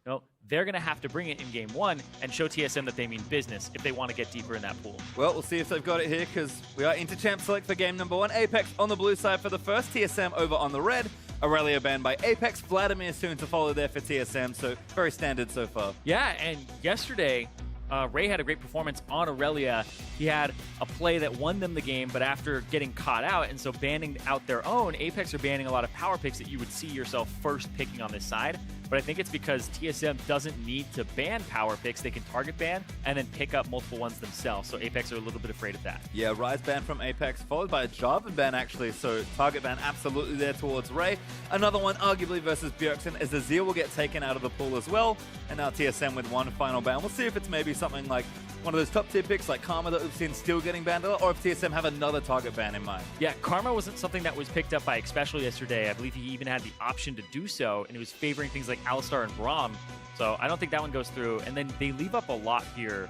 No, they're going to have to bring it in game 1 and show TSM that they mean business if they want to get deeper in that pool. Well, we'll see if they've got it here, because we are into champ select for game number 1. Apex on the blue side for the first, TSM over on the red. Aurelia banned by Apex, Vladimir soon to follow there for TSM, so very standard so far. Yeah, and yesterday, Ray had a great performance on Aurelia. He had a play that won them the game, but after getting caught out, and so banning out their own, Apex are banning a lot of power picks that you would see yourself first picking on this side. But I think it's because TSM doesn't need to ban power picks. They can target ban and then pick up multiple ones themselves. So Apex are a little bit afraid of that. Yeah, Rise ban from Apex, followed by a Jarvan ban actually. So target ban absolutely there towards Ray. Another one arguably versus Bjergsen, as Azir will get taken out of the pool as well. And now TSM with one final ban. We'll see if it's maybe something like one of those top tier picks like Karma that we've seen still getting banned a lot, or if TSM have another target ban in mind. Yeah, Karma wasn't something that was picked up by Xpecial yesterday. I believe he even had the option to do so, and he was favoring things like Alistar and Braum. So I don't think that one goes through. And then they leave up a lot here.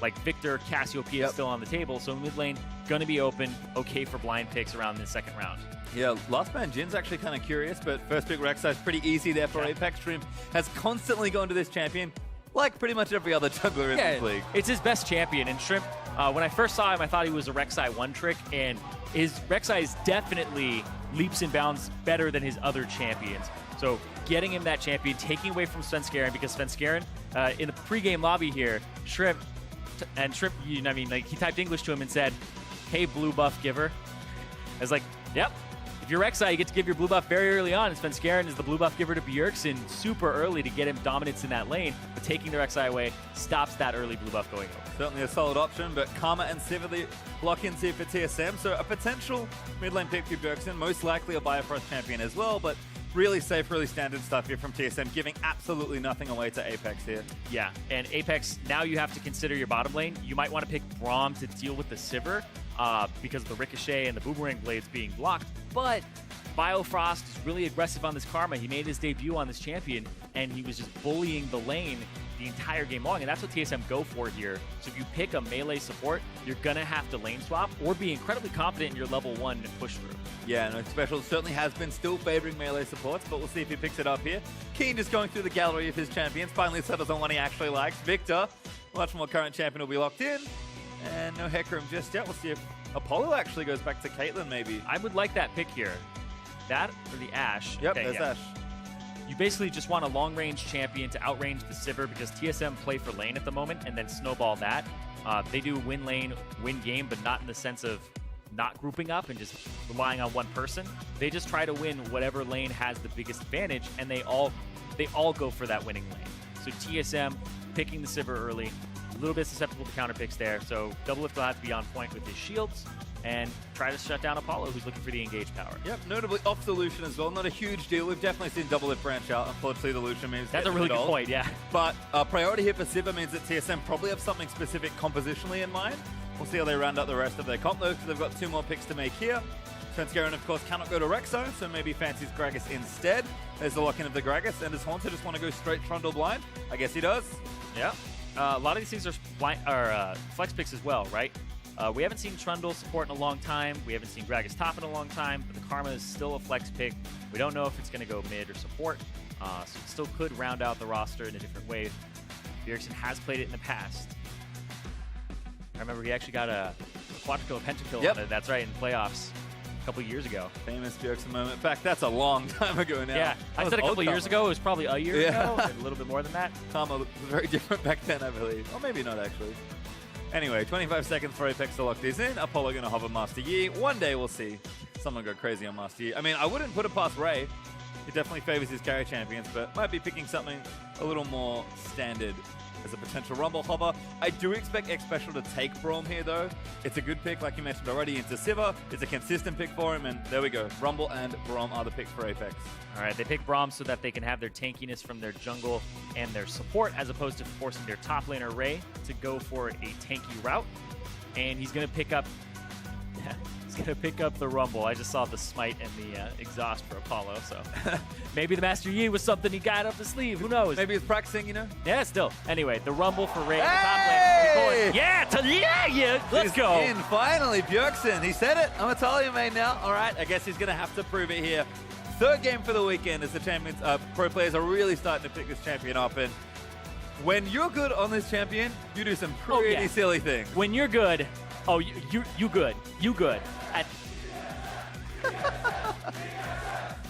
Like Victor, Cassiopeia is still on the table, so mid lane going to be open, okay for blind picks around the second round. Yeah, last man Jin's actually kind of curious, but first pick Rek'Sai is pretty easy there for Apex. Shrimp has constantly gone to this champion, like pretty much every other juggler in this league. It's his best champion, and Shrimp, when I first saw him, I thought he was a Rek'Sai one trick, and his Rek'Sai is definitely leaps and bounds better than his other champions. So getting him that champion, taking away from Svenskeren, because Svenskeren, in the pregame lobby here, Shrimp, you know, I mean, like, he typed English to him and said, "Hey, blue buff giver." I was like, yep. If you're Rek'Sai, you get to give your blue buff very early on, and Svenskeren is the blue buff giver to Bjergsen super early to get him dominance in that lane, but taking the Rek'Sai away stops that early blue buff going over. Certainly a solid option, but Karma and Sivir the lock-ins here for TSM, so a potential mid lane pick for Bjergsen, most likely a Bifrost champion as well, but really safe, really standard stuff here from TSM, giving absolutely nothing away to Apex here. Yeah, and Apex, now you have to consider your bottom lane. You might want to pick Braum to deal with the Sivir, because of the Ricochet and the Boomerang blades being blocked, but Biofrost is really aggressive on this Karma. He made his debut on this champion, and he was just bullying the lane the entire game long, and that's what TSM go for here. So if you pick a melee support, you're going to have to lane swap or be incredibly confident in your level 1 and push through. Yeah, no, Special certainly has been still favoring melee supports, but we'll see if he picks it up here. Keen just going through the gallery of his champions, finally settles on one he actually likes. Victor, much more current champion, will be locked in. And no Hecarim just yet. We'll see if Apollo actually goes back to Caitlyn, maybe. I would like that pick here. That or the Ashe. Yep, there's Ashe. You basically just want a long-range champion to outrange the Sivir, because TSM play for lane at the moment and then snowball that. They do win lane, win game, but not in the sense of not grouping up and just relying on one person. They just try to win whatever lane has the biggest advantage, and they all go for that winning lane. So TSM picking the Sivir early, a little bit susceptible to counter picks there. So Doublelift will have to be on point with his shields and try to shut down Apollo, who's looking for the engage power. Yep, notably off the Lucian as well. Not a huge deal. We've definitely seen Doublelift branch out. Unfortunately, the Lucian means that's a really good point, yeah. But priority here for Sivir means that TSM probably have something specific compositionally in mind. We'll see how they round out the rest of their comp, though, because they've got 2 more picks to make here. Svenskeren, of course, cannot go to Rek'Sai, so maybe fancies Gragas instead. There's the lock-in of the Gragas, and does Haunter just want to go straight Trundle blind? I guess he does. Yeah. A lot of these things are flex picks as well, right? We haven't seen Trundle support in a long time. We haven't seen Gragas top in a long time, but the Karma is still a flex pick. We don't know if it's going to go mid or support, so it still could round out the roster in a different way. Bjergsen has played it in the past. I remember he actually got a quadra-kill, pentakill on it. That's right, in playoffs a couple years ago. Famous Bjergsen moment. In fact, that's a long time ago now. Yeah, I said a couple years ago. It was probably a year ago, and a little bit more than that. Karma was very different back then, I believe. Or maybe not, actually. Anyway, 25 seconds for Apex to lock this in. Apollo going to hover Master Yi. One day we'll see someone go crazy on Master Yi. I mean, I wouldn't put it past Ray. He definitely favors his carry champions, but might be picking something a little more standard as a potential Rumble hover. I do expect Xpecial to take Braum here, though. It's a good pick, like you mentioned already, into Sivir. It's a consistent pick for him, and there we go. Rumble and Braum are the picks for Apex. All right, they pick Braum so that they can have their tankiness from their jungle and their support, as opposed to forcing their top laner Ray to go for a tanky route. And he's going to pick up... He's going to pick up the Rumble. I just saw the smite and the exhaust for Apollo, so maybe the Master Yi was something he got up his sleeve. Who knows? Maybe he's practicing, you know? Yeah, still. Anyway, the Rumble for Ray in the top lane. Yeah, let's go. In finally, Bjergsen. He said it. I'm a Talia main now. All right, I guess he's going to have to prove it here. third game for the weekend as the champions, pro players are really starting to pick this champion up. And when you're good on this champion, you do some pretty silly things. When you're good, you good. You good.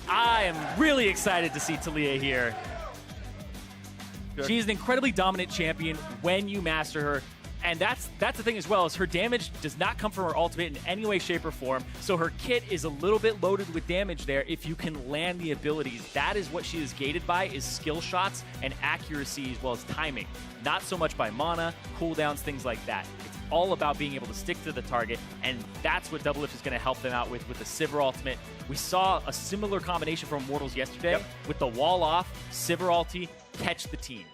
I am really excited to see Taliyah here. Sure. She's an incredibly dominant champion when you master her. And that's the thing as well, is her damage does not come from her ultimate in any way, shape, or form. So her kit is a little bit loaded with damage there if you can land the abilities. That is what she is gated by, is skill shots and accuracy as well as timing. Not so much by mana, cooldowns, things like that. It's all about being able to stick to the target, and that's what W6D3 is going to help them out with the Sivir ultimate. We saw a similar combination from Immortals yesterday with the wall off, Sivir ulti, catch the team.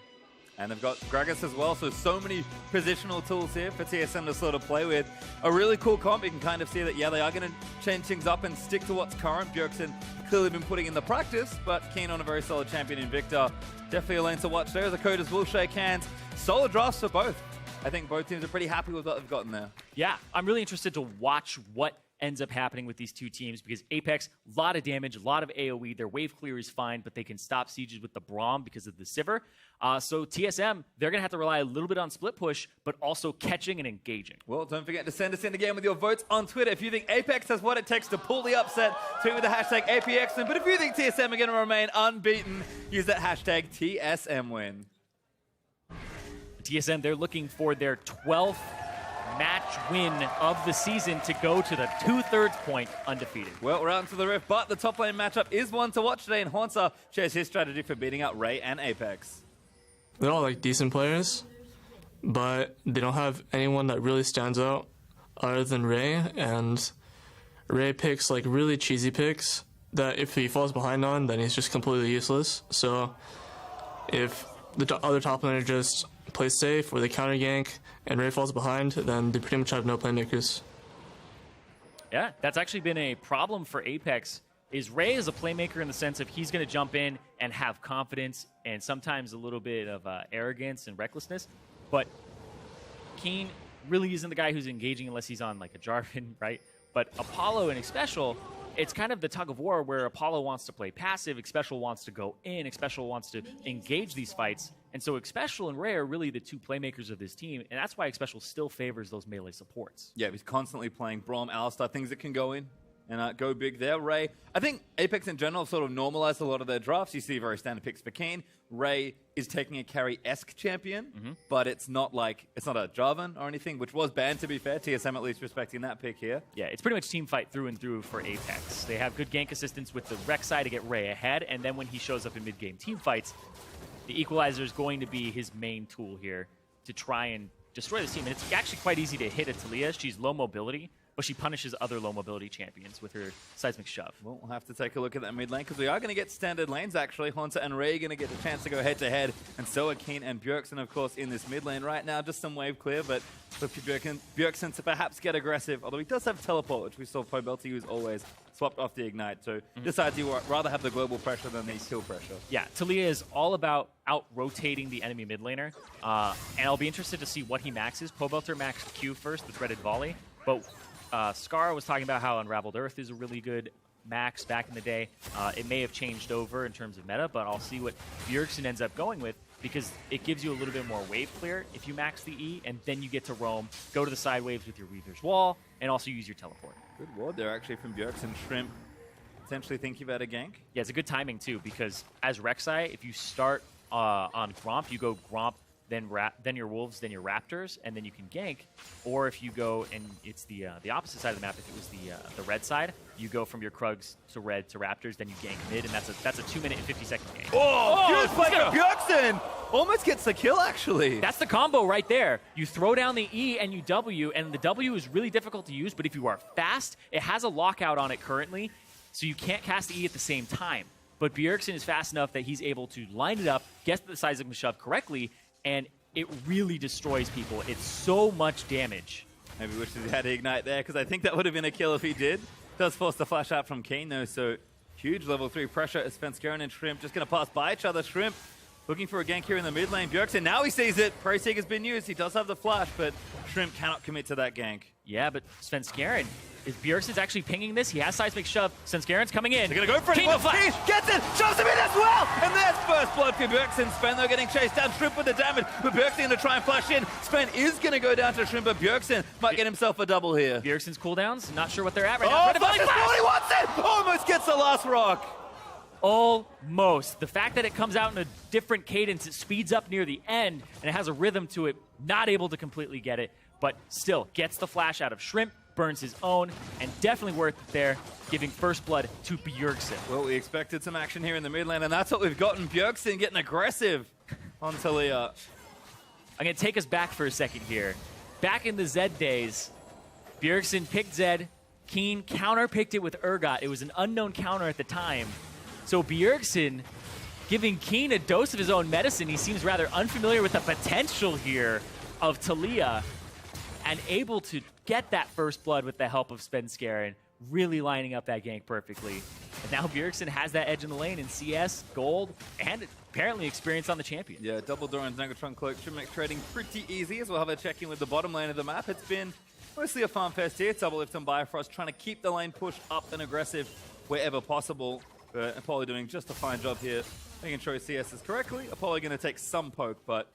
And they've got Gragas as well, so many positional tools here for TSM to sort of play with. A really cool comp. You can kind of see that, they are going to change things up and stick to what's current. Bjergsen clearly been putting in the practice, but keen on a very solid champion in Victor. Definitely a lane to watch there. The coders will shake hands. Solid drafts for both. I think both teams are pretty happy with what they've gotten there. Yeah, I'm really interested to watch what ends up happening with these two teams, because Apex, a lot of damage, a lot of AoE. Their wave clear is fine, but they can stop sieges with the Braum because of the Sivir. So TSM, they're going to have to rely a little bit on split push, but also catching and engaging. Well, don't forget to send us in again with your votes on Twitter. If you think Apex has what it takes to pull the upset, tweet with the hashtag APX. But if you think TSM are going to remain unbeaten, use that hashtag TSMWin. TSM, they're looking for their 12th match win of the season to go to the 2/3 point undefeated. Well, we're out into the rift, but the top lane matchup is one to watch today, and Haunter shares his strategy for beating out Ray and Apex. They're all decent players, but they don't have anyone that really stands out other than Ray, and Ray picks really cheesy picks that if he falls behind on, then he's just completely useless. So if the other top laner just plays safe or they counter gank and Ray falls behind, then they pretty much have no playmakers. Yeah, that's actually been a problem for Apex. Is Ray is a playmaker in the sense of he's going to jump in and have confidence and sometimes a little bit of arrogance and recklessness. But Keen really isn't the guy who's engaging unless he's on a Jarvan, right? But Apollo and Xpecial, it's kind of the tug of war where Apollo wants to play passive, Xpecial wants to go in, Xpecial wants to engage these fights. And so Xpecial and Ray are really the two playmakers of this team, and that's why Xpecial still favors those melee supports. Yeah, he's constantly playing Braum, Alistar, things that can go in and go big there. Ray, I think Apex in general sort of normalized a lot of their drafts. You see very standard picks for Keen. Ray is taking a carry-esque champion, but it's not a Jarvan or anything, which was banned, to be fair. TSM at least respecting that pick here. Yeah, it's pretty much team fight through and through for Apex. They have good gank assistance with the Rek'Sai to get Ray ahead, and then when he shows up in mid-game team fights, the Equalizer is going to be his main tool here to try and destroy this team. And it's actually quite easy to hit a Taliyah. She's low mobility, but she punishes other low mobility champions with her seismic shove. Well, we'll have to take a look at that mid lane because we are going to get standard lanes, actually. Haunter and Ray are going to get the chance to go head-to-head, and so are Keen and Bjergsen, of course, in this mid lane right now. Just some wave clear, but for Bjergsen to perhaps get aggressive, although he does have teleport, which we saw Pobelty use always, swapped off the Ignite, so decides he would rather have the global pressure than the kill pressure. Yeah, Taliyah is all about out-rotating the enemy mid laner, and I'll be interested to see what he maxes. Pobelter maxed Q first, the threaded volley, but Scar was talking about how Unraveled Earth is a really good max back in the day. It may have changed over in terms of meta, but I'll see what Bjergsen ends up going with, because it gives you a little bit more wave clear if you max the E, and then you get to roam, go to the side waves with your Weaver's Wall, and also use your teleport. Good ward there, actually, from Bjergsen. Shrimp potentially thinking about a gank. Yeah, it's a good timing, too, because as Rek'Sai, if you start on Gromp, you go Gromp, then your Wolves, then your Raptors, and then you can gank. Or if you go, and it's the opposite side of the map, if it was the red side, you go from your Krugs to red to Raptors, then you gank mid, and that's a 2 minute and 50-second gank. Oh, huge play from Bjergsen! Almost gets the kill, actually. That's the combo right there. You throw down the E and you W, and the W is really difficult to use, but if you are fast, it has a lockout on it currently, so you can't cast the E at the same time. But Bjergsen is fast enough that he's able to line it up, get the seismic shove correctly, and it really destroys people. It's so much damage. Maybe wishes he had to Ignite there, because I think that would have been a kill if he did. Does force the flash out from Kane, though, so huge level 3 pressure as Svenskeren and Shrimp just going to pass by each other. Shrimp Looking for a gank here in the mid lane. Bjergsen, now he sees it. Prey Seeker's been used. He does have the flash, but Shrimp cannot commit to that gank. Yeah, but Svenskeren, is Bjergsen's actually pinging this? He has seismic shove. Svenskaren's coming in. They're going to go for it. King of flash. He gets it. Shoves him in as well. And there's first blood for Bjergsen. Sven, though, getting chased down. Shrimp with the damage. But Bjergsen going to try and flash in. Sven is going to go down to Shrimp, but Bjergsen might get himself a double here. Bjergsen's cooldowns, not sure what they're at right now. Oh, flash is what he wants it. Almost gets the last rock. Almost. The fact that it comes out in a different cadence, it speeds up near the end, and it has a rhythm to it, not able to completely get it, but still gets the flash out of Shrimp, burns his own, and definitely worth it there, giving first blood to Bjergsen. Well, we expected some action here in the mid lane, and that's what we've gotten. Bjergsen getting aggressive on Talia. I'm going to take us back for a second here. Back in the Zed days, Bjergsen picked Zed, Keen counter-picked it with Urgot. It was an unknown counter at the time. So Bjergsen giving Keen a dose of his own medicine. He seems rather unfamiliar with the potential here of Talia and able to get that first blood with the help of Svenskeren, really lining up that gank perfectly. And now Bjergsen has that edge in the lane in CS, gold, and apparently experience on the champion. Yeah, double Doran's Negatron Cloak should make trading pretty easy, as we'll have a check-in with the bottom lane of the map. It's been mostly a farm fest here. Doublelift and Bifrost trying to keep the lane pushed up and aggressive wherever possible. But Apollo doing just a fine job here, making sure he CS's correctly. Apollo going to take some poke, but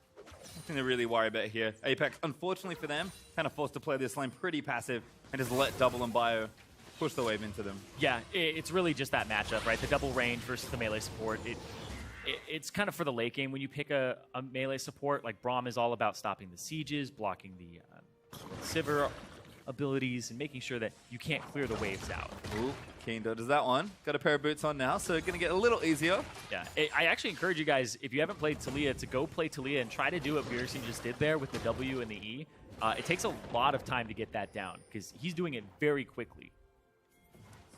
nothing to really worry about here. Apex, unfortunately for them, kind of forced to play this lane pretty passive and just let Double and Bio push the wave into them. Yeah, it's really just that matchup, right? The double range versus the melee support. It's kind of for the late game when you pick a melee support. Like Braum is all about stopping the sieges, blocking the Sivir abilities, and making sure that you can't clear the waves out. Ooh, Keen does that one. Got a pair of boots on now, so going to get a little easier. Yeah, I actually encourage you guys, if you haven't played Talia, to go play Talia and try to do what Bjergsen just did there with the W and the E. It takes a lot of time to get that down, because he's doing it very quickly.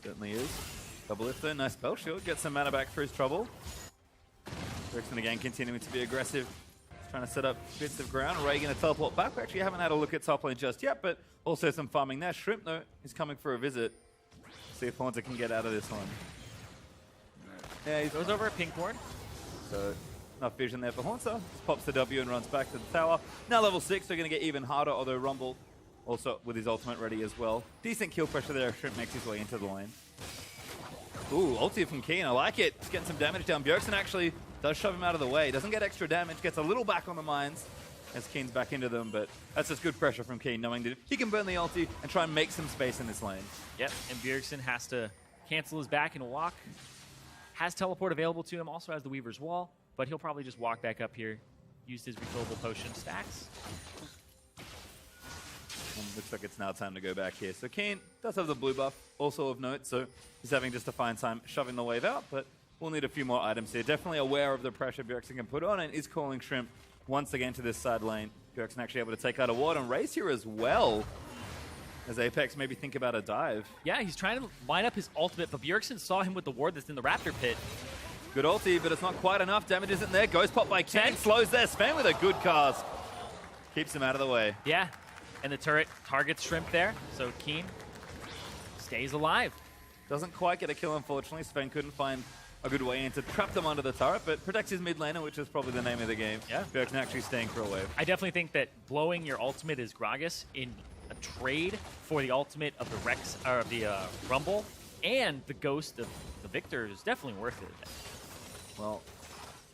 Certainly is. Doublelift though, nice spell shield. Gets some mana back for his trouble. Bjergsen again continuing to be aggressive. Trying to set up bits of ground. Ray going to teleport back. We actually haven't had a look at top lane just yet, but also some farming there. Shrimp, though, is coming for a visit. See if Haunter can get out of this one. Yeah, he goes over a pink ward. So, enough vision there for Haunter. Just pops the W and runs back to the tower. Now level 6, they're going to get even harder, although Rumble also with his ultimate ready as well. Decent kill pressure there. Shrimp makes his way into the lane. Ooh, ulti from Keen. I like it. It's getting some damage down. Bjergsen actually does shove him out of the way. Doesn't get extra damage. Gets a little back on the mines as Keen's back into them. But that's just good pressure from Keen, knowing that he can burn the ulti and try and make some space in this lane. Yep, and Bjergsen has to cancel his back and walk. Has teleport available to him. Also has the Weaver's Wall. But he'll probably just walk back up here. Used his refillable potion stacks. Looks like it's now time to go back here. So Keen does have the blue buff, also of note, so he's having just a fine time shoving the wave out, but we'll need a few more items here. Definitely aware of the pressure Bjergsen can put on and is calling Shrimp once again to this side lane. Bjergsen actually able to take out a ward and race here as well, as Apex maybe think about a dive. Yeah, he's trying to line up his ultimate, but Bjergsen saw him with the ward that's in the Raptor pit. Good ulti, but it's not quite enough. Damage isn't there. Ghost pop by Keen, slows there. Sven with a good cast. Keeps him out of the way. Yeah. And the turret targets Shrimp there, so Keen stays alive. Doesn't quite get a kill, unfortunately. Sven couldn't find a good way in to trap them under the turret, but protects his mid laner, which is probably the name of the game. Yeah. Bjergsen actually staying for a wave. I definitely think that blowing your ultimate as Gragas in a trade for the ultimate of the Rex or the Rumble and the Ghost of the Victor is definitely worth it. Well,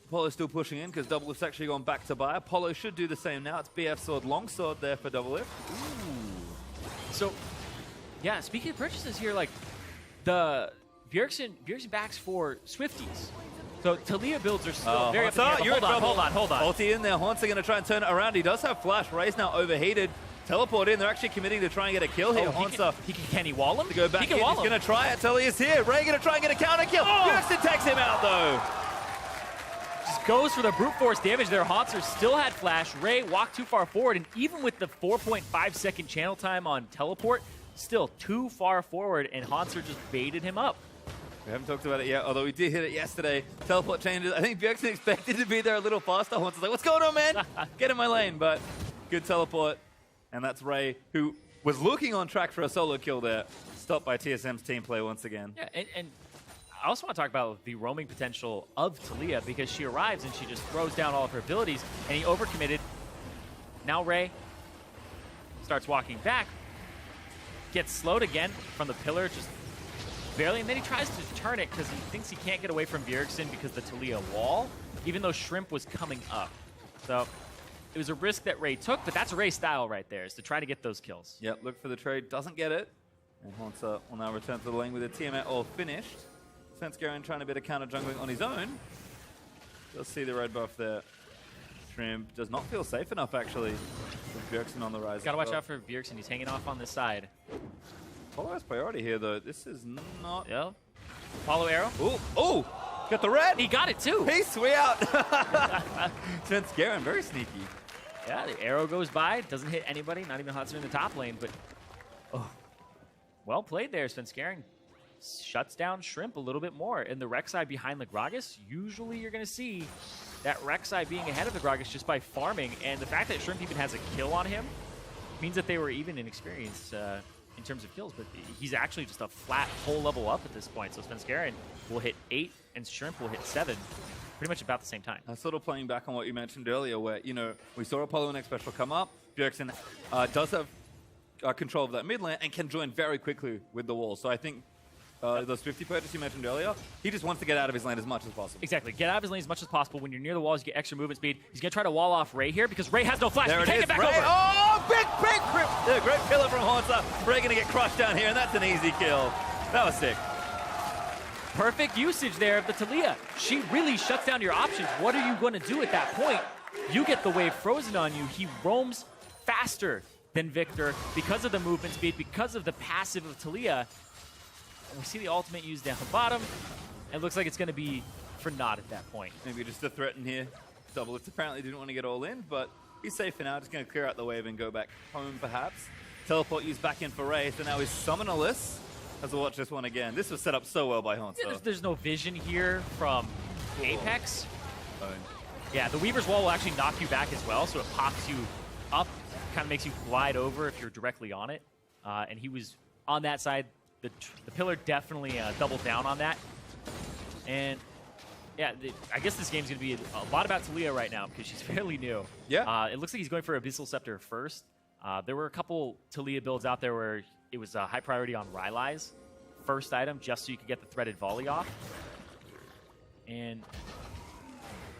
Apollo's still pushing in because Doublelift's actually gone back to buy. Apollo should do the same now. It's BF Sword, Longsword there for Doublelift. Ooh. So, yeah, speaking of purchases here, like, the Bjergsen backs for Swifties. So, Talia builds are still very up in the air. Hold on. Ulti in there. Haunter going to try and turn it around. He does have flash. Ray's now overheated. Teleport in. They're actually committing to try and get a kill here. Can he wall him? To go back in. He's going to try it. Talia's here. Ray going to try and get a counter kill. Bjergsen takes him out, though. Just goes for the brute force damage there. Haunter still had flash. Ray walked too far forward, and even with the 4.5 second channel time on teleport, still too far forward, and Haunter just baited him up. We haven't talked about it yet, although we did hit it yesterday. Teleport changes. I think Bjergsen expected to be there a little faster. Haunter's like, what's going on, man? Get in my lane, but good teleport. And that's Ray, who was looking on track for a solo kill there. Stopped by TSM's team play once again. Yeah, and I also want to talk about the roaming potential of Talia, because she arrives and she just throws down all of her abilities, and he overcommitted. Now Ray starts walking back, gets slowed again from the pillar, just barely, and then he tries to turn it because he thinks he can't get away from Bjergsen because the Talia wall, even though Shrimp was coming up. So it was a risk that Ray took, but that's Ray's style right there, is to try to get those kills. Yep, look for the trade, doesn't get it. And Haunter will now return to the lane with the TMA all finished. Svenskeren trying a bit of counter jungling on his own. You'll see the red buff there. Shrimp does not feel safe enough, actually, with Bjergsen on the rise. Gotta watch out for Bjergsen. He's hanging off on this side. Apollo has priority here, though. This is not... Yeah. Apollo arrow. Oh, oh! Got the red! He got it, too! Peace, we out! Svenskeren, very sneaky. Yeah, the arrow goes by. Doesn't hit anybody, not even Hudson in the top lane, but... Oh. Well played there, Svenskeren. Shuts down Shrimp a little bit more. And the Rek'Sai behind the Gragas, usually you're going to see that Rek'Sai being ahead of the Gragas just by farming. And the fact that Shrimp even has a kill on him means that they were even in experience in terms of kills. But he's actually just a flat whole level up at this point. So Svenskeren will hit 8 and Shrimp will hit 7. Pretty much about the same time. Sort of playing back on what you mentioned earlier, where, you know, we saw Apollo next special come up. Bjergsen does have control of that mid lane and can join very quickly with the wall. So I think those 50 purchase you mentioned earlier, he just wants to get out of his lane as much as possible. Exactly. Get out of his lane as much as possible. When you're near the walls, you get extra movement speed. He's going to try to wall off Ray here because Ray has no flash. There He it can't is. get back Ray. over. Oh, big great pillar from Haunter. Ray going to get crushed down here, and that's an easy kill. That was sick. Perfect usage there of the Talia. She really shuts down your options. What are you going to do at that point? You get the wave frozen on you. He roams faster than Victor because of the movement speed, because of the passive of Talia. And we see the ultimate used down the bottom. It looks like it's going to be for naught at that point. Maybe just a threaten here. Doublelift apparently didn't want to get all in, but he's safe for now. Just going to clear out the wave and go back home, perhaps. Teleport used back in for Ray, so now he's summonerless. As we'll watch this one again. This was set up so well by Haunter. Yeah, there's no vision here from Apex. Yeah, the Weaver's Wall will actually knock you back as well, so it pops you up, kind of makes you glide over if you're directly on it. And he was on that side. The pillar definitely doubled down on that. And yeah, I guess this game's going to be a lot about Talia right now because she's fairly new. Yeah. It looks like he's going for Abyssal Scepter first. There were a couple Talia builds out there where it was a high priority on Rylai's first item just so you could get the threaded volley off. And,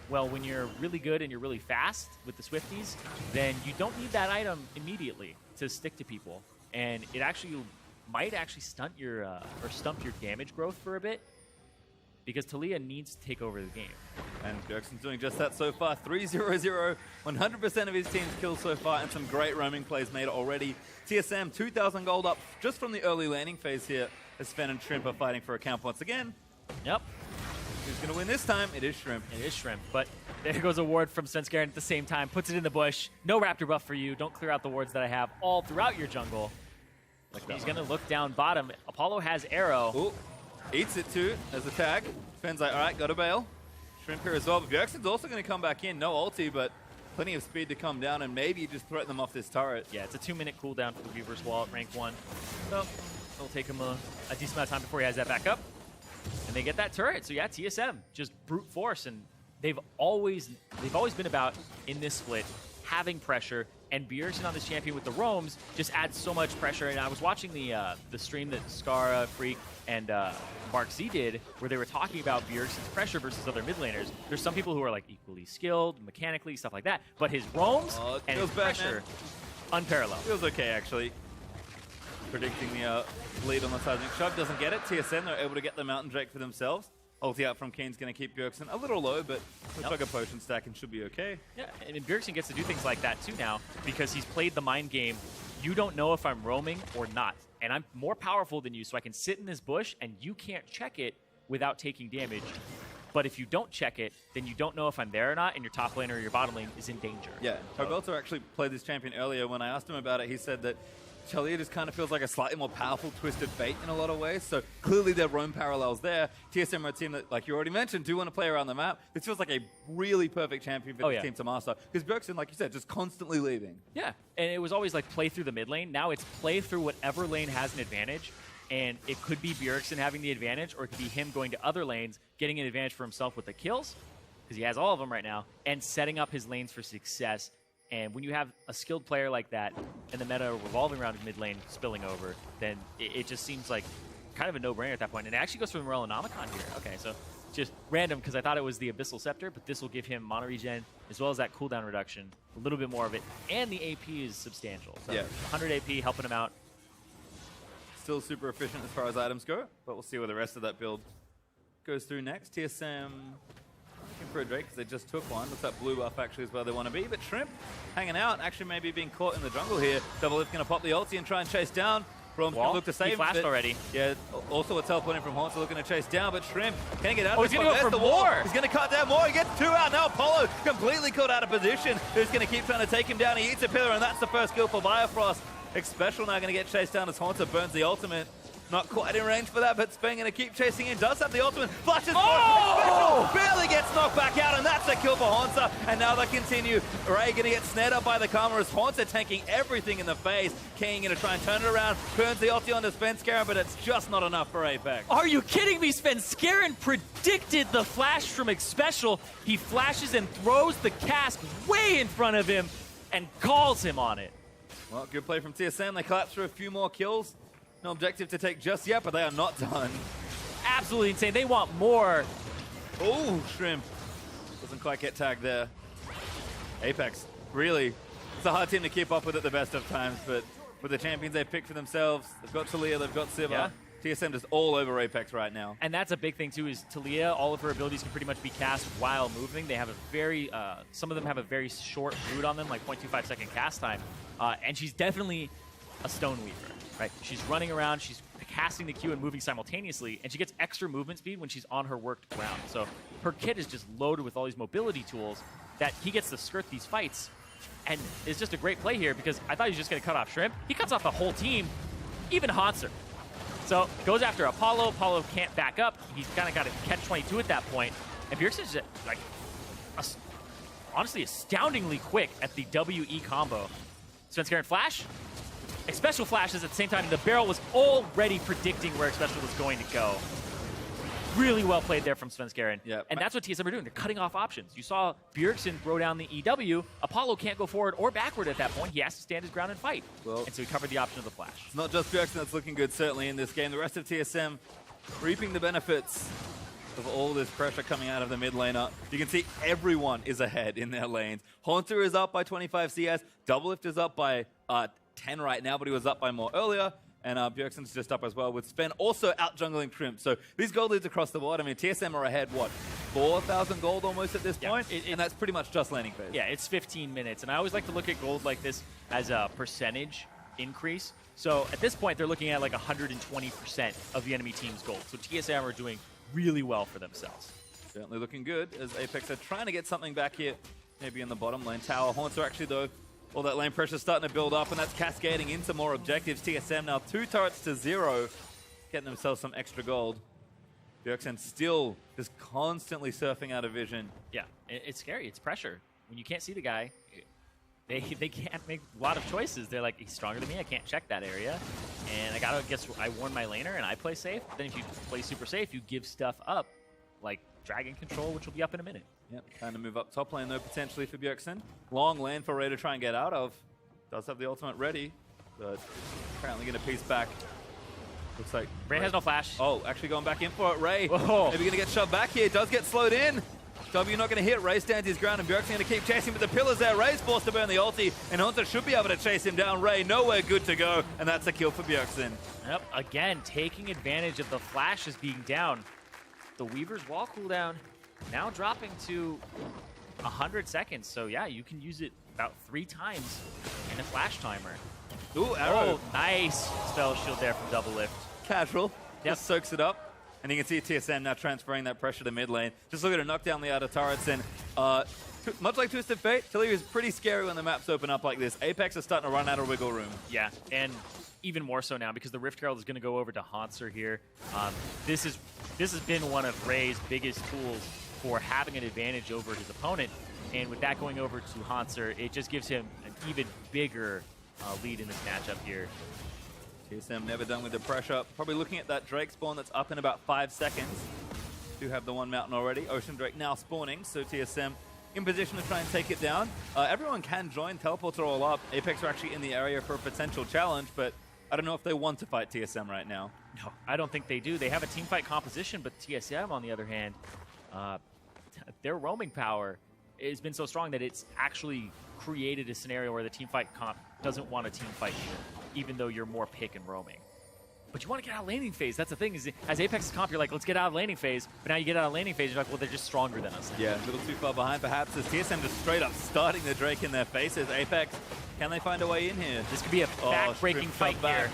well, when you're really good and you're really fast with the Swifties, then you don't need that item immediately to stick to people. And it actually might actually stunt your or stump your damage growth for a bit because Talia needs to take over the game. And Bjergsen's doing just that so far. 3-0-0, 100% of his team's kills so far, and some great roaming plays made already. TSM, 2,000 gold up just from the early laning phase here, as Sven and Shrimp are fighting for a camp once again. Yep. Who's going to win this time? It is Shrimp. It is Shrimp, but there goes a ward from Svenskeren at the same time, puts it in the bush. No Raptor buff for you. Don't clear out the wards that I have all throughout your jungle. He's going to look down bottom. Apollo has arrow. Ooh, eats it too as a tag. Sven's like, all right, got to bail. Shrimp here as well, but Bjergsen's also going to come back in. No ulti, but plenty of speed to come down and maybe just threaten them off this turret. Yeah, it's a 2-minute cooldown for the Weaver's Wall at rank 1. So it'll take him a decent amount of time before he has that back up. And they get that turret. So yeah, TSM, just brute force. And they've always been about, in this split, having pressure. And Bjergsen on this champion with the roams just adds so much pressure. And I was watching the stream that Skara, Freak, and Mark Z did, where they were talking about Bjergsen's pressure versus other mid laners. There's some people who are like equally skilled, mechanically, stuff like that. But his roams and his pressure, unparalleled. Feels okay, actually. Predicting the lead on the Seismic Shock. Doesn't get it. TSM, they're able to get the Mountain Drake for themselves. Ulti out from Kane's going to keep Bjergsen a little low, but looks like a potion stack and should be okay. Yeah, and Bjergsen gets to do things like that too now because he's played the mind game. You don't know if I'm roaming or not, and I'm more powerful than you, so I can sit in this bush and you can't check it without taking damage. But if you don't check it, then you don't know if I'm there or not, and your top lane or your bottom lane is in danger. Yeah, Torbelter actually played this champion earlier. When I asked him about it, he said that Talia just kind of feels like a slightly more powerful Twisted Fate in a lot of ways. So clearly there are roam parallels there. TSM are a team that, like you already mentioned, do want to play around the map. This feels like a really perfect champion for this team to master. Because Bjergsen, like you said, just constantly leaving. Yeah, and it was always like play through the mid lane. Now it's play through whatever lane has an advantage and it could be Bjergsen having the advantage, or it could be him going to other lanes, getting an advantage for himself with the kills, because he has all of them right now, and setting up his lanes for success. And when you have a skilled player like that, and the meta revolving around his mid lane spilling over, then it just seems like kind of a no-brainer at that point. And it actually goes for the Morellonomicon here. Okay, so just random, because I thought it was the Abyssal Scepter, but this will give him mono regen, as well as that cooldown reduction, a little bit more of it, and the AP is substantial. So yeah. 100 AP helping him out. Still super efficient as far as items go, but we'll see where the rest of that build goes through next. TSM looking for a Drake because they just took one. Looks like blue buff actually is where they want to be, but Shrimp hanging out, actually maybe being caught in the jungle here. Double Lift going to pop the ulti and try and chase down. Brom's going to look to save. He flashed already. Yeah, also a teleporting from Haunter looking to chase down, but Shrimp can't get out Oh, of he's going to go for more. He's going to cut down more. He gets 2 out. Now Apollo completely caught out of position. Who's going to keep trying to take him down. He eats a pillar, and that's the first kill for Bifrost. X-Special now going to get chased down as Haunter burns the ultimate. Not quite in range for that, but Spain going to keep chasing in. Does have the ultimate. Flashes Oh! barely gets knocked back out, and that's a kill for Haunter. And now they continue. Ray going to get snared up by the Karma as Haunter tanking everything in the face. King going to try and turn it around. Burns the ulti onto Svenskeren, but it's just not enough for Apex. Are you kidding me? Svenskeren predicted the flash from X-Special. He flashes and throws the cask way in front of him and calls him on it. Well, good play from TSM. They collapse through a few more kills. No objective to take just yet, but they are not done. Absolutely insane. They want more. Oh, Shrimp. Doesn't quite get tagged there. Apex, really. It's a hard team to keep up with at the best of times, but with the champions they picked for themselves, they've got Talia, they've got Siva. Yeah. TSM just all over Apex right now. And that's a big thing too, is Talia, all of her abilities can pretty much be cast while moving. They have a very, some of them have a very short root on them, like 0.25 second cast time. And she's definitely a Stone Weaver, right? She's running around, she's casting the Q and moving simultaneously, and she gets extra movement speed when she's on her worked ground. So her kit is just loaded with all these mobility tools that he gets to skirt these fights. And it's just a great play here, because I thought he was just going to cut off Shrimp. He cuts off the whole team, even Hanser. So goes after Apollo. Apollo can't back up. He's kind of got a catch-22 at that point. And Bjergsen's like, honestly, astoundingly quick at the WE combo. Svenskeren flash. X-Special flashes at the same time, and the barrel was already predicting where X-Special was going to go. Really well played there from Svenskeren. Yep. And that's what TSM are doing. They're cutting off options. You saw Bjergsen throw down the EW. Apollo can't go forward or backward at that point. He has to stand his ground and fight. Well, and so he covered the option of the flash. It's not just Bjergsen that's looking good, certainly, in this game. The rest of TSM reaping the benefits of all this pressure coming out of the mid laner. You can see everyone is ahead in their lanes. Haunter is up by 25 CS. Double Lift is up by 10 right now, but he was up by more earlier. And Bjergsen's just up as well, with Sven also out jungling Shrimp. So these gold leads across the board. I mean, TSM are ahead, what, 4,000 gold almost at this point? And that's pretty much just laning phase. Yeah, it's 15 minutes. And I always like to look at gold like this as a percentage increase. So at this point, they're looking at like 120% of the enemy team's gold. So TSM are doing really well for themselves. Certainly looking good, as Apex are trying to get something back here, maybe in the bottom lane tower. Haunter actually, though, all that lane pressure starting to build up, and that's cascading into more objectives. TSM now 2 turrets to 0, getting themselves some extra gold. Bjergsen still just constantly surfing out of vision. Yeah, it's scary. It's pressure. When you can't see the guy, they can't make a lot of choices. They're like, he's stronger than me. I can't check that area. And I guess I warn my laner and I play safe. But then if you play super safe, you give stuff up, like Dragon Control, which will be up in a minute. Yep, trying to move up top lane, though, potentially for Bjergsen. Long lane for Ray to try and get out of. Does have the ultimate ready, but apparently going to piece back. Looks like Ray has no flash. Oh, actually going back in for it. Ray, whoa, maybe going to get shoved back here. Does get slowed in. W not going to hit. Ray stands his ground, and Bjergsen going to keep chasing, but the pillar's there. Ray's forced to burn the ulti, and Hunter should be able to chase him down. Ray nowhere good to go, and that's a kill for Bjergsen. Yep, again, taking advantage of the flashes being down. The Weaver's wall cooldown now dropping to 100 seconds. So yeah, you can use it about 3 times in a flash timer. Ooh, arrow. Oh, nice spell shield there from Double Lift. Casual. Yep. Just soaks it up. And you can see TSM now transferring that pressure to mid lane. Just looking to knock down the outer turrets. And much like Twisted Fate, Talia is pretty scary when the maps open up like this. Apex is starting to run out of wiggle room. Yeah, and even more so now because the Rift Herald is going to go over to Hanser here. This has been one of Ray's biggest tools for having an advantage over his opponent. And with that going over to Hanser, it just gives him an even bigger lead in this matchup here. TSM never done with the pressure. Probably looking at that Drake spawn that's up in about 5 seconds. Do have the one mountain already. Ocean Drake now spawning, so TSM in position to try and take it down. Everyone can join. Teleports are all up. Apex are actually in the area for a potential challenge, but I don't know if they want to fight TSM right now. No, I don't think they do. They have a team fight composition, but TSM, on the other hand, their roaming power has been so strong that it's actually created a scenario where the team fight comp doesn't want a team fight you, even though you're more pick and roaming. But you want to get out of laning phase. That's the thing. Is as Apex's comp, you're like, let's get out of laning phase. But now you get out of laning phase, you're like, well, they're just stronger than us. Yeah, a little too far behind, perhaps. As TSM just straight up starting the Drake in their faces. Apex, can they find a way in here? This could be a back-breaking fight here.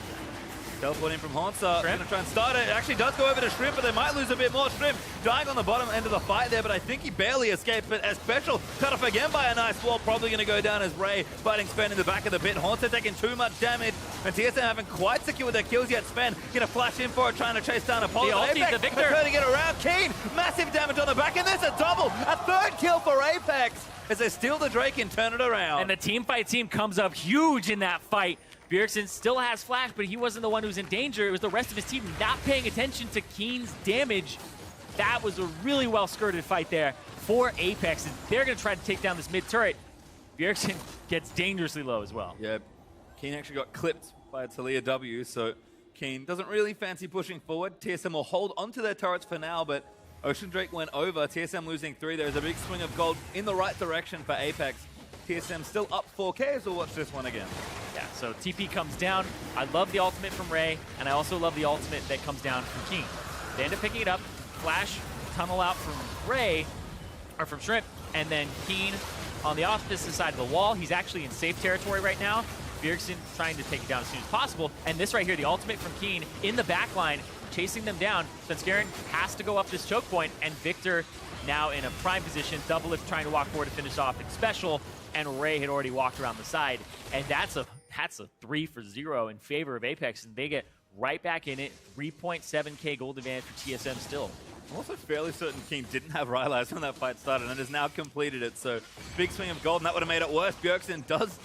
Teleport in from Haunter. Going to try and start it. It actually does go over to Shrimp, but they might lose a bit more. Shrimp dying on the bottom end of the fight there, but I think he barely escaped. But as Special cut off again by a nice wall, probably going to go down as Ray fighting Spen in the back of the pit. Haunter taking too much damage, and TSM haven't quite secured their kills yet. Spen going to flash in for it, trying to chase down Apollo. The Victor turning it around. Keen, massive damage on the back, and there's a double. A third kill for Apex as they steal the Drake and turn it around. And the team fight team comes up huge in that fight. Bjergsen still has flash, but he wasn't the one who's in danger. It was the rest of his team not paying attention to Keen's damage. That was a really well-skirted fight there for Apex, and they're going to try to take down this mid turret. Bjergsen gets dangerously low as well. Yeah, Keen actually got clipped by a Talia W, so Keen doesn't really fancy pushing forward. TSM will hold onto their turrets for now, but Ocean Drake went over. TSM losing 3. There's a big swing of gold in the right direction for Apex. TSM still up 4K, so we'll watch this one again. Yeah, so TP comes down. I love the ultimate from Ray, and I also love the ultimate that comes down from Keen. They end up picking it up, flash, tunnel out from Ray, or from Shrimp, and then Keen on the opposite side of the wall. He's actually in safe territory right now. Bjergsen trying to take it down as soon as possible. And this right here, the ultimate from Keen in the back line, chasing them down. Svenskeren has to go up this choke point, and Victor now in a prime position. Double Lift trying to walk forward to finish off in special, and Ray had already walked around the side. And that's a 3-for-0 in favor of Apex, and they get right back in it. 3.7k gold advantage for TSM still. I'm also fairly certain Keen didn't have Rylai's when that fight started and has now completed it, so big swing of gold, and that would have made it worse. Bjergsen does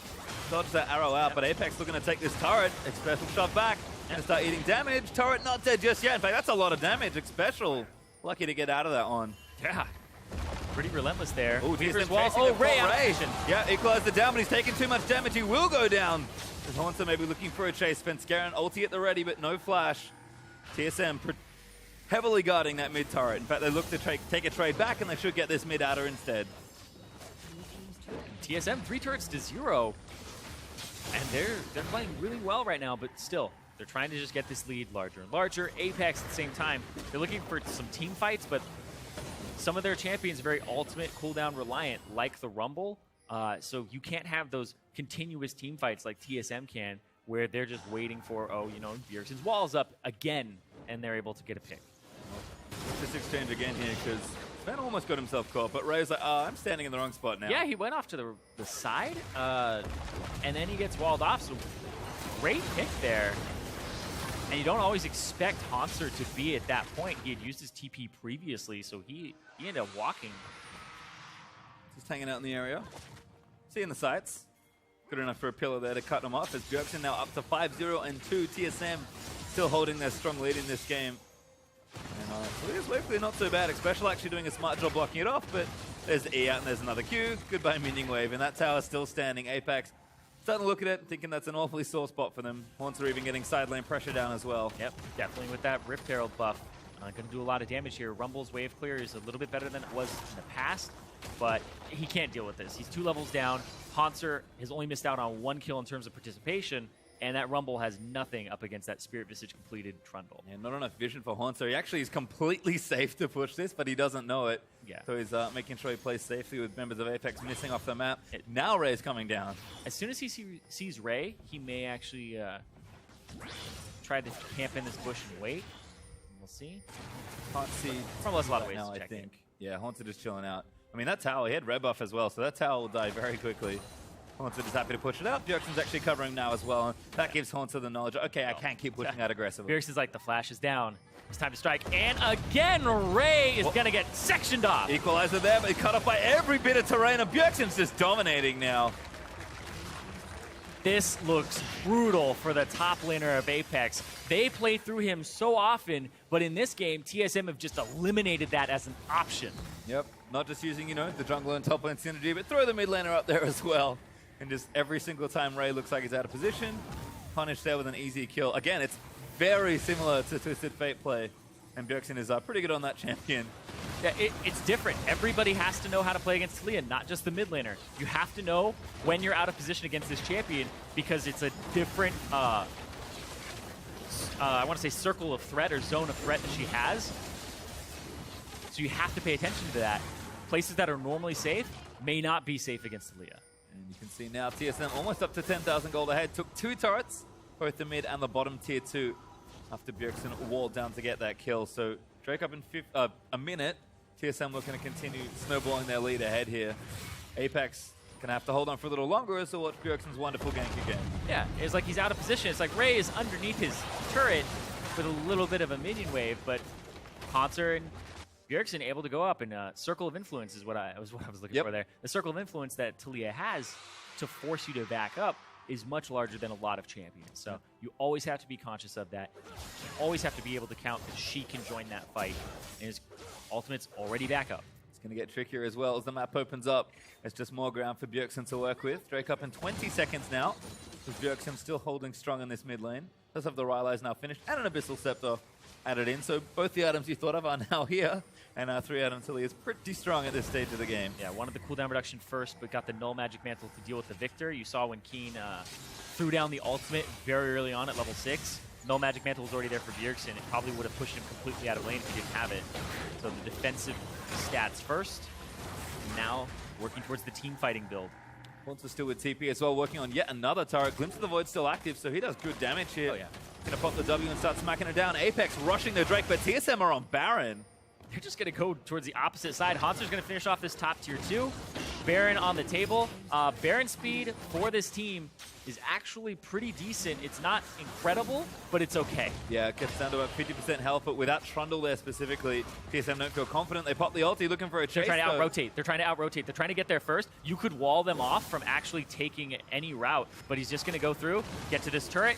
dodge that arrow out, but Apex looking to take this turret. Special shove back and start eating damage. Turret not dead just yet. In fact, that's a lot of damage. Special lucky to get out of that one. Yeah, pretty relentless there. Oh, Weaver's wall. Oh, Ray out of position. Yeah, equalized it down, but he's taking too much damage. He will go down. Haunter maybe looking for a chase. Svenskeren ulti at the ready, but no flash. TSM heavily guarding that mid turret. In fact, they look to take a trade back, and they should get this mid adder instead. TSM 3 turrets to 0, and they're playing really well right now, but still, they're trying to just get this lead larger and larger. Apex at the same time, they're looking for some team fights, but some of their champions are very ultimate cooldown reliant, like the Rumble. So you can't have those continuous team fights like TSM can, where they're just waiting for, Bjergsen's wall's up again, and they're able to get a pick. This exchange again here, because Sven almost got himself caught, but Ray's like, I'm standing in the wrong spot now. Yeah, he went off to the side, and then he gets walled off, so great pick there. And you don't always expect Haunter to be at that point. He had used his TP previously, so he ended up walking. Just hanging out in the area. Seeing the sights. Good enough for a pillar there to cut them off, as Bjergsen now up to 5-0 and 2. TSM still holding their strong lead in this game. And Talia's Waveplay not so bad. Special actually doing a smart job blocking it off, but there's the E out and there's another Q. Goodbye Minion Wave, and that tower's still standing. Apex starting to look at it, thinking that's an awfully sore spot for them. Haunter even getting side lane pressure down as well. Yep, definitely with that Rift Herald buff. Going to do a lot of damage here. Rumble's wave clear is a little bit better than it was in the past, but he can't deal with this. He's 2 levels down. Haunter has only missed out on 1 kill in terms of participation, and that Rumble has nothing up against that Spirit Visage completed Trundle. Yeah, not enough vision for Haunter. He actually is completely safe to push this, but he doesn't know it. Yeah. So he's making sure he plays safely with members of Apex missing off the map. Now Ray's coming down. As soon as he sees Ray, he may actually try to camp in this bush and wait. We'll see. Can't see. Rumble has a lot of ways now, to check I think. in. Yeah, Haunter just chilling out. I mean, that tower, he had red buff as well, so that tower will die very quickly. Haunter is happy to push it up. Bjergsen's actually covering now as well. And that gives Haunter the knowledge, okay, I can't keep pushing out aggressively. Bjergsen's like, the flash is down. It's time to strike. And again, Ray is going to get sectioned off. Equalizer there, but he's cut off by every bit of terrain. And Bjergsen's just dominating now. This looks brutal for the top laner of Apex. They play through him so often, but in this game, TSM have just eliminated that as an option. Yep, not just using, you know, the jungler and top lane synergy, but throw the mid laner up there as well. And just every single time Ray looks like he's out of position, punish there with an easy kill. Again, it's very similar to Twisted Fate play, and Bjergsen is pretty good on that champion. Yeah, it's different. Everybody has to know how to play against Talia, not just the mid laner. You have to know when you're out of position against this champion because it's a different, I want to say circle of threat or zone of threat that she has. So you have to pay attention to that. Places that are normally safe may not be safe against Talia. And you can see now TSM almost up to 10,000 gold ahead. Took 2 turrets, both the mid and the bottom tier 2, after Bjergsen walled down to get that kill. So Drake up in a minute. TSM looking to continue snowballing their lead ahead here. Apex gonna have to hold on for a little longer as to watch Bjergsen's wonderful gank again. Yeah, it's like he's out of position. It's like Ray is underneath his turret with a little bit of a minion wave, but Haunter and Bjergsen able to go up, and circle of influence is what I was looking for there. The circle of influence that Talia has to force you to back up is much larger than a lot of champions. So you always have to be conscious of that. You always have to be able to count that she can join that fight. And his ultimate's already back up. It's going to get trickier as well as the map opens up. It's just more ground for Bjergsen to work with. Drake up in 20 seconds now, with Bjergsen still holding strong in this mid lane. Does have the Rylai's now finished, and an Abyssal Scepter added in. So both the items you thought of are now here. And 3-item Talia is pretty strong at this stage of the game. Yeah, wanted the cooldown reduction first, but got the Null Magic Mantle to deal with the Victor. You saw when Keen threw down the ultimate very early on at level 6. Null Magic Mantle was already there for Bjergsen. It probably would have pushed him completely out of lane if he didn't have it. So the defensive stats first. Now working towards the team fighting build. Haunter still with TP as well, working on yet another turret. Glimpse of the Void still active, so he does good damage here. Oh, yeah. Gonna pop the W and start smacking it down. Apex rushing the Drake, but TSM are on Baron. They're just going to go towards the opposite side. Haunter's going to finish off this top tier 2. Baron on the table. Baron speed for this team is actually pretty decent. It's not incredible, but it's okay. Yeah, it gets down to about 50% health, but without Trundle there specifically, TSM don't feel confident. They pop the ulti looking for a chase. They're trying to out-rotate. They're trying to out-rotate. They're trying to get there first. You could wall them off from actually taking any route, but he's just going to go through, get to this turret,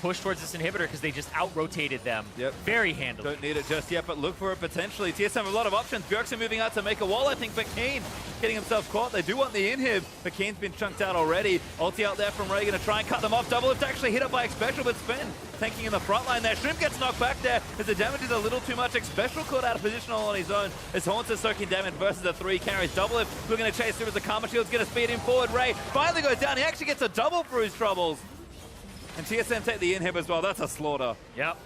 push towards this inhibitor because they just out-rotated them. Yep. Very handily. Don't need it just yet, but look for it potentially. TSM have a lot of options. Bjergsen moving out to make a wall, I think, but Keen getting himself caught. They do want the inhib, but Keen's been chunked out already. Ulti out there from Ray, going to try and cut them off. Double lift actually hit up by Xpecial, but Sven tanking in the front line there. Shrimp gets knocked back there as the damage is a little too much. Xpecial caught out of position all on his own as Haunter soaking damage versus a 3 carries. Double lift, looking to chase through as the Karma Shield's going to speed him forward. Ray finally goes down. He actually gets a double for his troubles. And TSM take the inhib as well. That's a slaughter. Yep.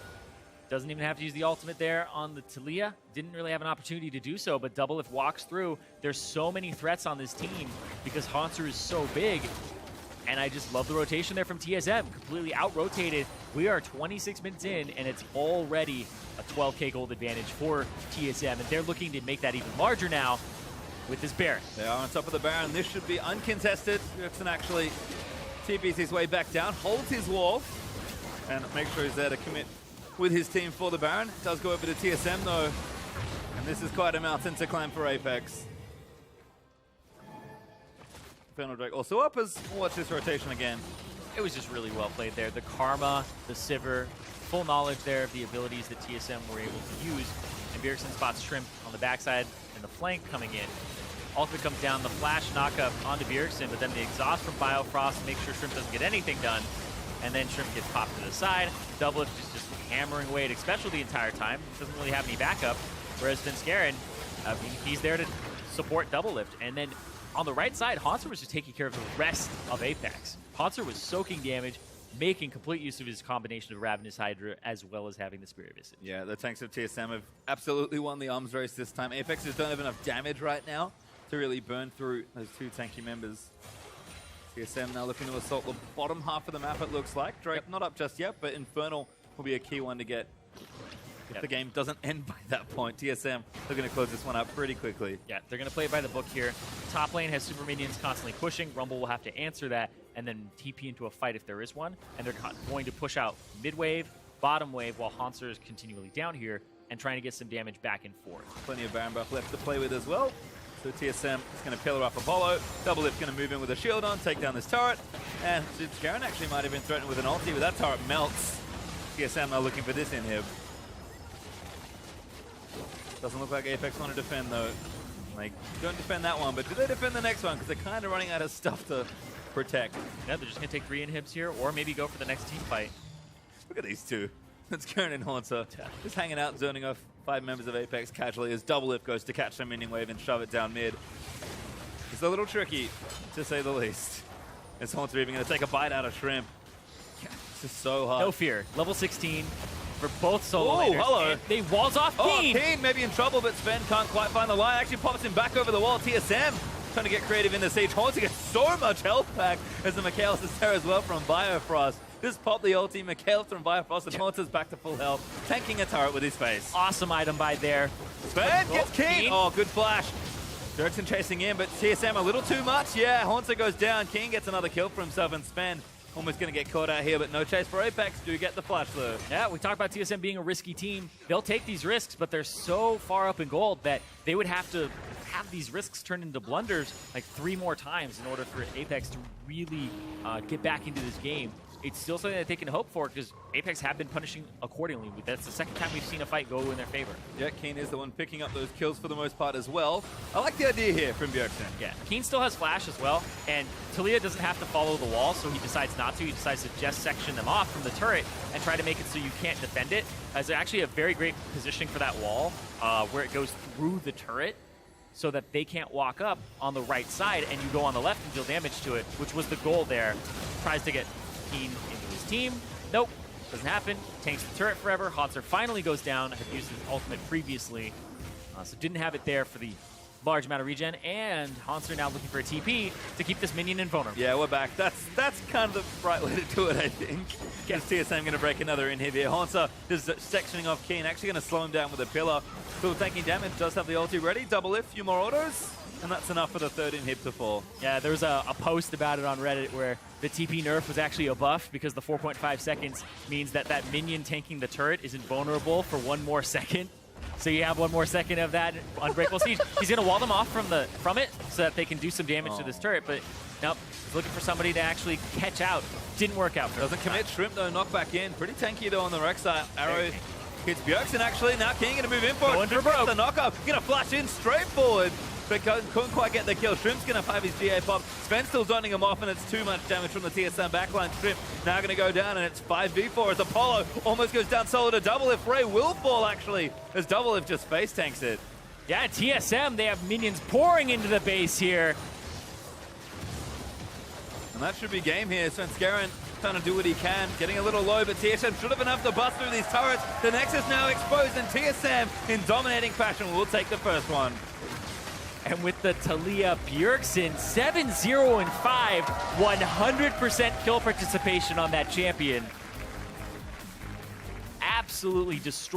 Doesn't even have to use the ultimate there on the Talia. Didn't really have an opportunity to do so, but Double Lift walks through. There's so many threats on this team because Haunter is so big. And I just love the rotation there from TSM. Completely out-rotated. We are 26 minutes in, and it's already a 12k gold advantage for TSM. And they're looking to make that even larger now with this Baron. They are on top of the Baron. This should be uncontested. Bjergsen actually TP's his way back down, holds his wall, and make sure he's there to commit with his team for the Baron. Does go over to TSM though, and this is quite a mountain to climb for Apex. Infernal Drake also up as we'll watch this rotation again. It was just really well played there. The Karma, the Sivir, full knowledge there of the abilities that TSM were able to use. And Bjergsen spots Shrimp on the backside and the flank coming in. Ultimate comes down, the flash knockup onto Bjergsen, but then the exhaust from Biofrost to make sure Shrimp doesn't get anything done. And then Shrimp gets popped to the side. Double Lift is just hammering away at Xpecial the entire time. Doesn't really have any backup. Whereas Vinskarin, he's there to support Double Lift. And then on the right side, Haunter was just taking care of the rest of Apex. Haunter was soaking damage, making complete use of his combination of Ravenous Hydra as well as having the Spirit Visage. Yeah, the tanks of TSM have absolutely won the arms race this time. Apex just don't have enough damage right now to really burn through those 2 tanky members. TSM now looking to assault the bottom half of the map, it looks like. Drake not up just yet, but Infernal will be a key one to get if the game doesn't end by that point. TSM, they're going to close this one out pretty quickly. Yeah, they're going to play it by the book here. Top lane has super minions constantly pushing. Rumble will have to answer that and then TP into a fight if there is one. And they're going to push out mid wave, bottom wave, while Haunter is continually down here and trying to get some damage back and forth. Plenty of Baron buff left to play with as well. So TSM is going to pillar up Apollo. Double Lift going to move in with a shield on, take down this turret. And Garen actually might have been threatened with an ulti, but that turret melts. TSM are looking for this inhib. Doesn't look like Apex want to defend though. Like, don't defend that one, but do they defend the next one? Because they're kind of running out of stuff to protect. Yeah, they're just going to take 3 inhibs here, or maybe go for the next team fight. Look at these two. That's Garen and Haunter. Just hanging out, zoning off 5 members of Apex casually as Double Lift goes to catch the minion wave and shove it down mid. It's a little tricky, to say the least. Is Haunter even going to take a bite out of Shrimp? This is so hard. No fear. Level 16 for both solo laners. Hello. And they walls off Keen. Oh, Keen may be in trouble, but Sven can't quite find the line. Actually pops him back over the wall. TSM trying to get creative in the siege. Haunter gets so much health back as the Mikhail is there as well from Biofrost. Just pop the ulti, Mikhail from Biofrost, and Haunter's back to full health, tanking a turret with his face. Awesome item by there. Sven gets Keen. Oh, good flash. Dirksen chasing in, but TSM a little too much. Yeah, Haunter goes down. King gets another kill for himself, and Sven almost going to get caught out here, but no chase for Apex. Do get the flash, though. Yeah, we talked about TSM being a risky team. They'll take these risks, but they're so far up in gold that they would have to have these risks turned into blunders like 3 more times in order for Apex to really get back into this game. It's still something that they can hope for because Apex have been punishing accordingly. That's the second time we've seen a fight go in their favor. Yeah, Keen is the one picking up those kills for the most part as well. I like the idea here from Bjergsen. Yeah, Keen still has flash as well, and Talia doesn't have to follow the wall, so he decides not to. He decides to just section them off from the turret and try to make it so you can't defend it. It's actually a very great positioning for that wall where it goes through the turret so that they can't walk up on the right side and you go on the left and deal damage to it, which was the goal there. Tries to get Keen into his team. Nope, doesn't happen. Tanks the turret forever. Haunter finally goes down. Had used his ultimate previously, so didn't have it there for the large amount of regen. And Haunter now looking for a TP to keep this minion invulnerable. Yeah, we're back. That's kind of the right way to do it, I think. Yeah. TSM going to break another inhib here. Haunter just sectioning off Keen, actually going to slow him down with a pillar. Still taking damage, does have the ulti ready. Double lift, few more autos. And that's enough for the 3rd inhib to fall. Yeah, there was a post about it on Reddit where the TP nerf was actually a buff because the 4.5 seconds means that that minion tanking the turret is invulnerable for 1 more second. So you have 1 more second of that unbreakable siege. He's going to wall them off from it so that they can do some damage to this turret. But nope, he's looking for somebody to actually catch out. Didn't work out for him. Doesn't commit. Shrimp though, knock back in. Pretty tanky though on the Rek'Sai. Arrow hits Bjergsen actually. Now King going to move in for it. Shrimp gets the knockup. Going to flash in straight forward. But couldn't quite get the kill. Shrimp's going to have his GA pop. Sven's still zoning him off, and it's too much damage from the TSM backline. Shrimp now going to go down, and it's 5v4 as Apollo almost goes down solo to Double Lift. Ray will fall, actually, as Double Lift just face tanks it. Yeah, TSM, they have minions pouring into the base here. And that should be game here. Svenskeren trying to do what he can, getting a little low, but TSM should have been able to bust through these turrets. The Nexus now exposed, and TSM, in dominating fashion, will take the first one. And with the Talia Bjergsen, 7-0-5, 100% kill participation on that champion. Absolutely destroyed.